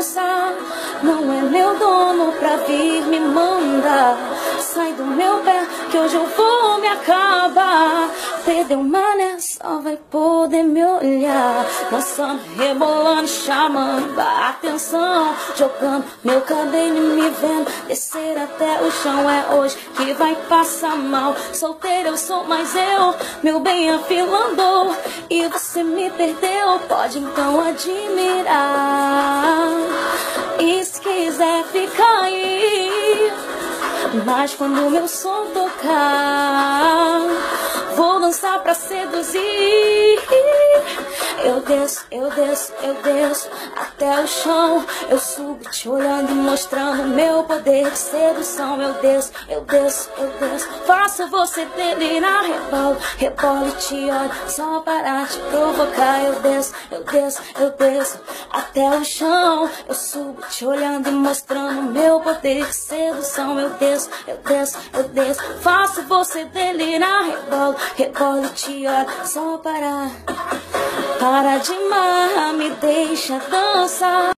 dança. Não é meu dono pra vir me mandar. Sai do meu pé que hoje eu vou me acabar. Perdeu mané, só vai poder me olhar. Dançando, rebolando, chamando a atenção. Jogando meu cabelo e me vendo descer até o chão. É hoje que vai passar mal. Solteira eu sou, mas eu, meu bem, a fila andou e você me perdeu. Pode então admirar. E se quiser ficar aí, mas quando o meu som tocar, vou dançar pra seduzir. Eu desço, eu desço, eu desço até o chão. Eu subo te olhando e mostrando meu poder de sedução. Eu desço, eu desço, eu desço, faço você delirar. Rebolo, rebolo e te olho só para te provocar. Eu desço, eu desço, eu desço até o chão. Eu subo te olhando e mostrando meu poder de sedução. Eu desço, eu desço, eu desço, faço você delirar. Rebolo, rebolo e te olho só para de mar, me deixa dançar.